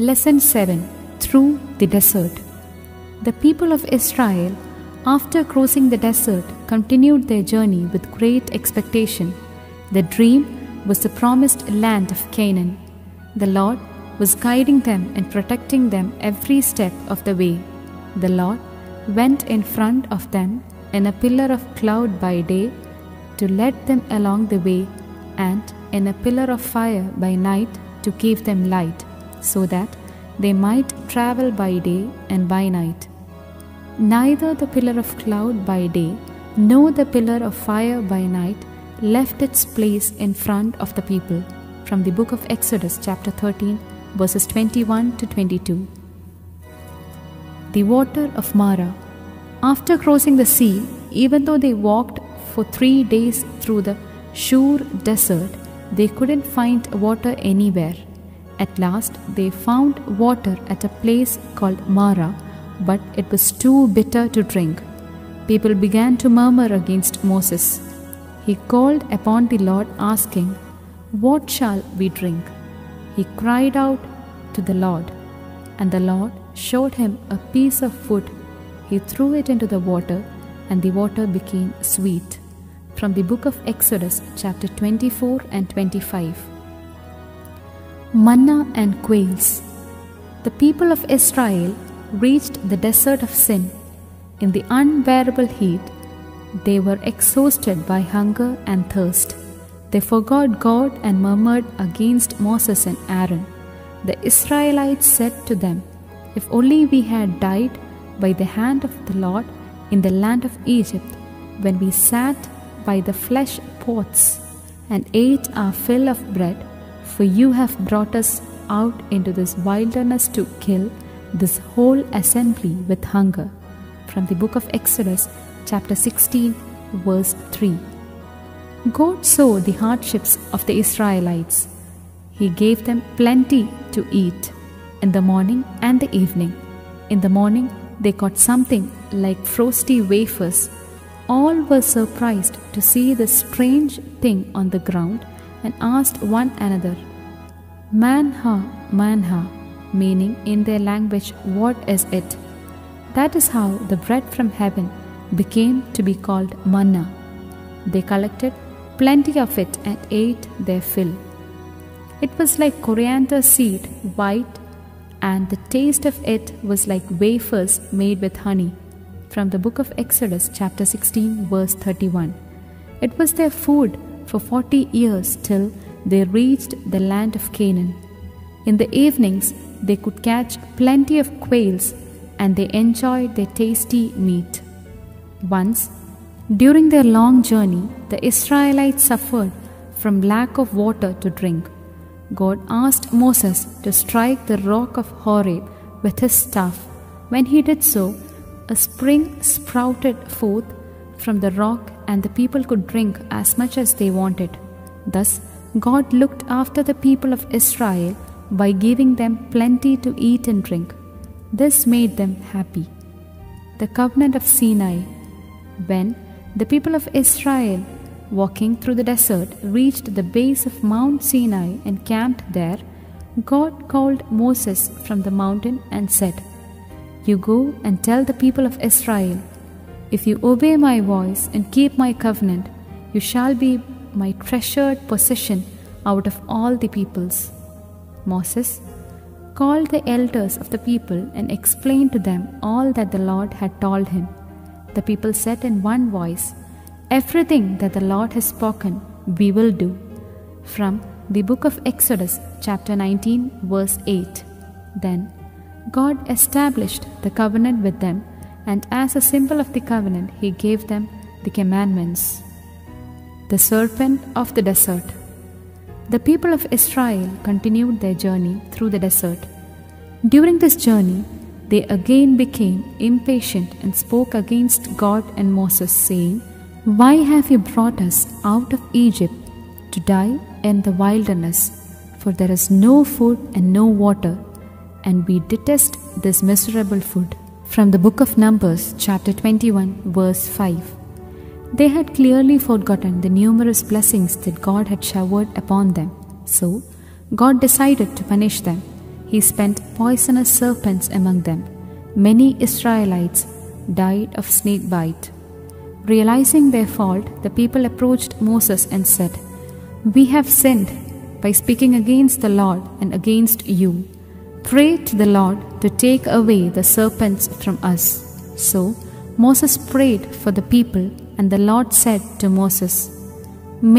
Lesson 7. Through the Desert. The people of Israel, after crossing the desert, continued their journey with great expectation. The dream was the promised land of Canaan. The Lord was guiding them and protecting them every step of the way. The Lord went in front of them in a pillar of cloud by day to lead them along the way, and in a pillar of fire by night to give them light, so that they might travel by day and by night. Neither the pillar of cloud by day nor the pillar of fire by night left its place in front of the people. From the book of Exodus chapter 13 verses 21 to 22. The water of Marah. After crossing the sea, even though they walked for 3 days through the Shur desert, they couldn't find water anywhere. At last they found water at a place called Marah, but it was too bitter to drink. People began to murmur against Moses. He called upon the Lord, asking, "What shall we drink?" He cried out to the Lord, and the Lord showed him a piece of wood. He threw it into the water, and the water became sweet. From the book of Exodus chapter 24 and 25. Manna and quails. The people of Israel reached the desert of Sin. In the unbearable heat, they were exhausted by hunger and thirst. They forgot God and murmured against Moses and Aaron. The Israelites said to them, "If only we had died by the hand of the Lord in the land of Egypt, when we sat by the flesh pots and ate our fill of bread, for you have brought us out into this wilderness to kill this whole assembly with hunger." From the book of Exodus chapter 16 verse 3. God saw the hardships of the Israelites. He gave them plenty to eat in the morning and the evening. In the morning they got something like frosty wafers. All were surprised to see this strange thing on the ground and asked one another, "Manna, manna," meaning in their language, "What is it?" That is how the bread from heaven became to be called manna. They collected plenty of it and ate their fill. It was like coriander seed, white, and the taste of it was like wafers made with honey. From the book of Exodus chapter 16 verse 31. It was their food for 40 years till they reached the land of Canaan. In the evenings they could catch plenty of quails, and they enjoyed their tasty meat. Once, during their long journey, the Israelites suffered from lack of water to drink. God asked Moses to strike the rock of Horeb with his staff. When he did so, a spring sprouted forth from the rock, and the people could drink as much as they wanted. Thus, God looked after the people of Israel by giving them plenty to eat and drink. This made them happy. The covenant of Sinai. When the people of Israel, walking through the desert, reached the base of Mount Sinai and camped there, God called Moses from the mountain and said, "You go and tell the people of Israel, if you obey my voice and keep my covenant, you shall be my treasured possession out of all the peoples." Moses called the elders of the people and explained to them all that the Lord had told him. The people said in one voice, "Everything that the Lord has spoken, we will do." From the book of Exodus chapter 19 verse 8. Then God established the covenant with them, and as a symbol of the covenant, He gave them the commandments. The serpent of the desert. The people of Israel continued their journey through the desert. During this journey, they again became impatient and spoke against God and Moses, saying, "Why have you brought us out of Egypt to die in the wilderness? For there is no food and no water, and we detest this miserable food." From the book of Numbers, chapter 21, verse 5. They had clearly forgotten the numerous blessings that God had showered upon them. So, God decided to punish them. he spent poisonous serpents among them. Many Israelites died of snake bite. Realizing their fault, the people approached Moses and said, "We have sinned by speaking against the Lord and against you. Pray to the Lord to take away the serpents from us." So Moses prayed for the people, and the Lord said to Moses,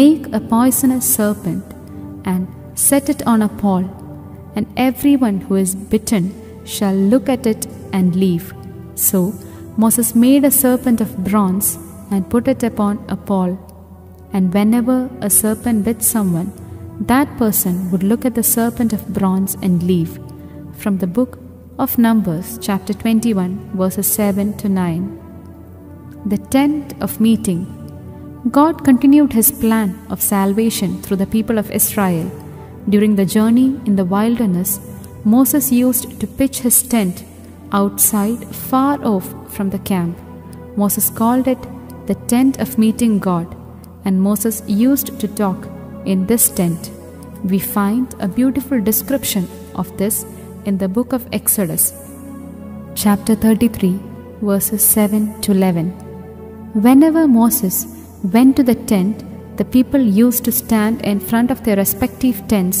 "Make a poisonous serpent and set it on a pole, and everyone who is bitten shall look at it and live." So Moses made a serpent of bronze and put it upon a pole. And whenever a serpent bit someone, that person would look at the serpent of bronze and live. From the book of Numbers, chapter 21, verses 7 to 9. The tent of meeting. God continued his plan of salvation through the people of Israel. During the journey in the wilderness, Moses used to pitch his tent outside, far off from the camp. Moses called it the tent of meeting God, and Moses used to talk in this tent. We find a beautiful description of this in the book of Exodus, chapter 33, verses 7 to 11. Whenever Moses went to the tent, the people used to stand in front of their respective tents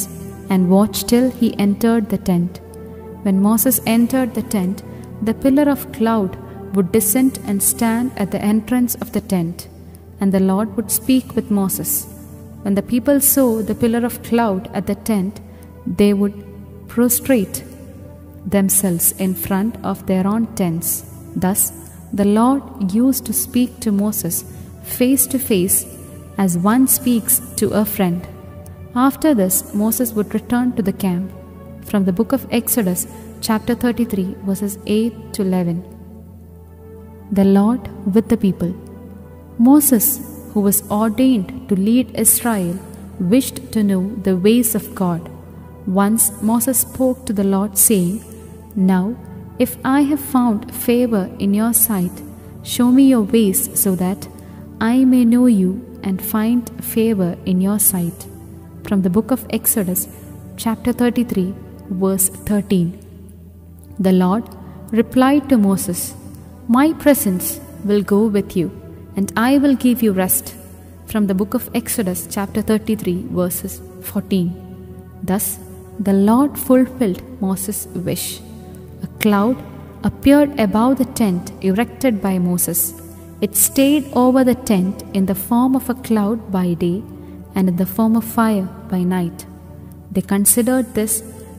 and watch till he entered the tent. When Moses entered the tent, the pillar of cloud would descend and stand at the entrance of the tent, and the Lord would speak with Moses. When the people saw the pillar of cloud at the tent, they would prostrate themselves in front of their own tents. Thus, the Lord used to speak to Moses face to face as one speaks to a friend. After this, Moses would return to the camp. From the book of Exodus, chapter 33, verses 8 to 11. The Lord with the people. Moses, who was ordained to lead Israel, wished to know the ways of God. Once Moses spoke to the Lord, saying, "Now, if I have found favor in your sight, show me your ways so that I may know you and find favor in your sight." From the book of Exodus, chapter 33, verse 13. The Lord replied to Moses, "My presence will go with you, and I will give you rest." From the book of Exodus, chapter 33, verses 14. Thus, the Lord fulfilled Moses' wish. A cloud appeared above the tent erected by Moses. It stayed over the tent in the form of a cloud by day and in the form of fire by night. They considered this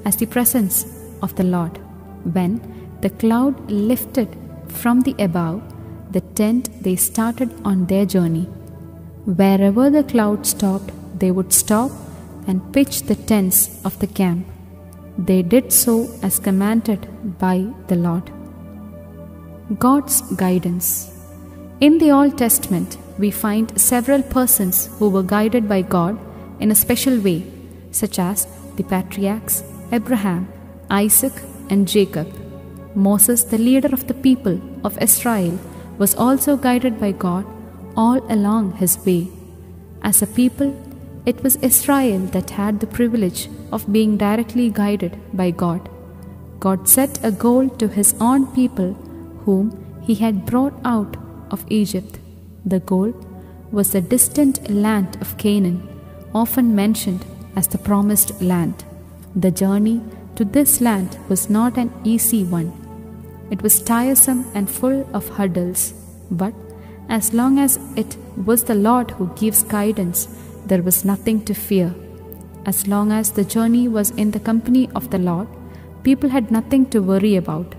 as the presence of the Lord. When the cloud lifted from the above the tent, they started on their journey. Wherever the cloud stopped, they would stop and pitch the tents of the camp. They did so as commanded by the Lord. God's guidance. In the Old Testament, we find several persons who were guided by God in a special way, such as the patriarchs Abraham, Isaac, and Jacob. Moses, the leader of the people of Israel, was also guided by God all along his way. As a people, it was Israel that had the privilege of being directly guided by God. God set a goal to his own people whom he had brought out of Egypt. The goal was the distant land of Canaan, often mentioned as the promised land. The journey to this land was not an easy one. It was tiresome and full of hurdles, but as long as it was the Lord who gives guidance, there was nothing to fear. As long as the journey was in the company of the Lord, people had nothing to worry about.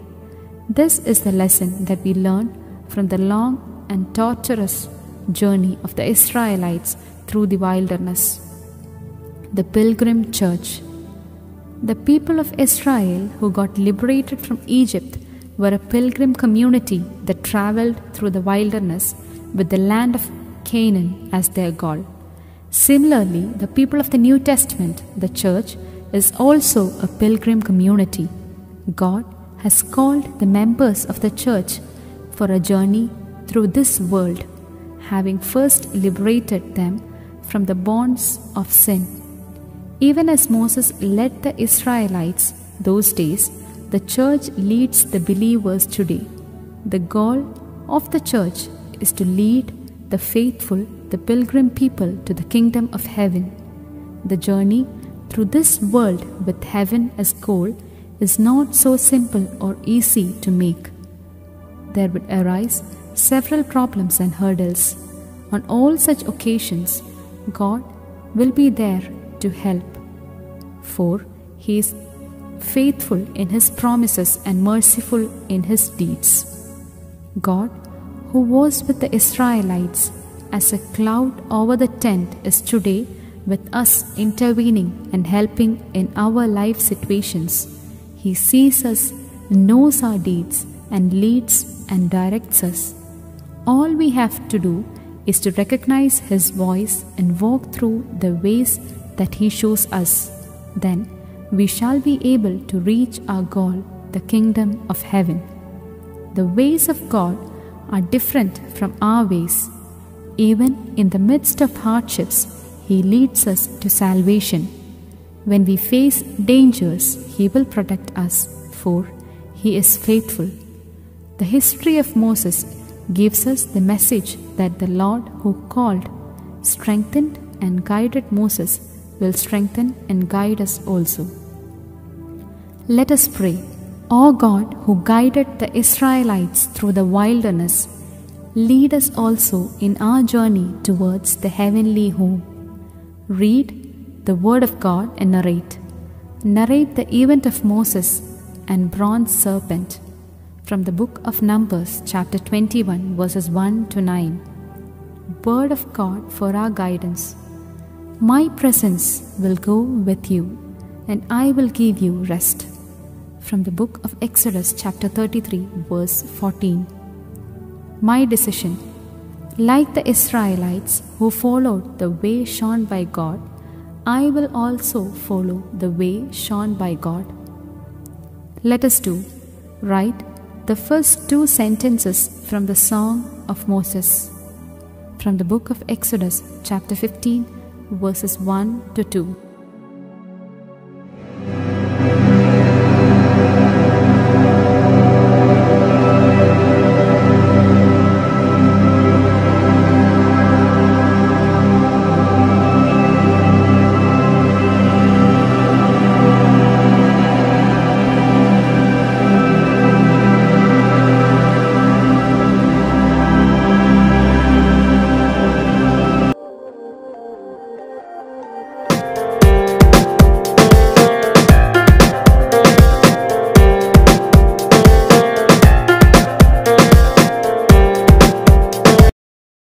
This is the lesson that we learn from the long and torturous journey of the Israelites through the wilderness. The Pilgrim Church. The people of Israel who got liberated from Egypt were a pilgrim community that traveled through the wilderness with the land of Canaan as their goal. Similarly, the people of the New Testament, the church, is also a pilgrim community. God has called the members of the church for a journey through this world, having first liberated them from the bonds of sin. Even as Moses led the Israelites those days, the church leads the believers today. The goal of the church is to lead the faithful, the pilgrim people, to the kingdom of heaven. The journey through this world with heaven as goal is not so simple or easy to make. There would arise several problems and hurdles. On all such occasions, God will be there to help, for He is faithful in His promises and merciful in His deeds. God, who was with the Israelites as a cloud over the tent, is today with us, intervening and helping in our life situations. He sees us, knows our deeds, and leads and directs us. All we have to do is to recognize His voice and walk through the ways that He shows us. Then we shall be able to reach our goal, the kingdom of heaven. The ways of God are different from our ways. Even in the midst of hardships, He leads us to salvation. When we face dangers, He will protect us, for He is faithful. The history of Moses gives us the message that the Lord who called, strengthened and guided Moses will strengthen and guide us also. Let us pray. O God, who guided the Israelites through the wilderness, lead us also in our journey towards the heavenly home. Read the word of God and narrate. Narrate the event of Moses and bronze serpent from the book of Numbers, chapter 21, verses 1 to 9. Word of God for our guidance. My presence will go with you, and I will give you rest. From the book of Exodus, chapter 33, verse 14. My decision. Like the Israelites who followed the way shown by God, I will also follow the way shown by God. Let us do. Write the first 2 sentences from the Song of Moses. From the book of Exodus, chapter 15, verses 1 to 2.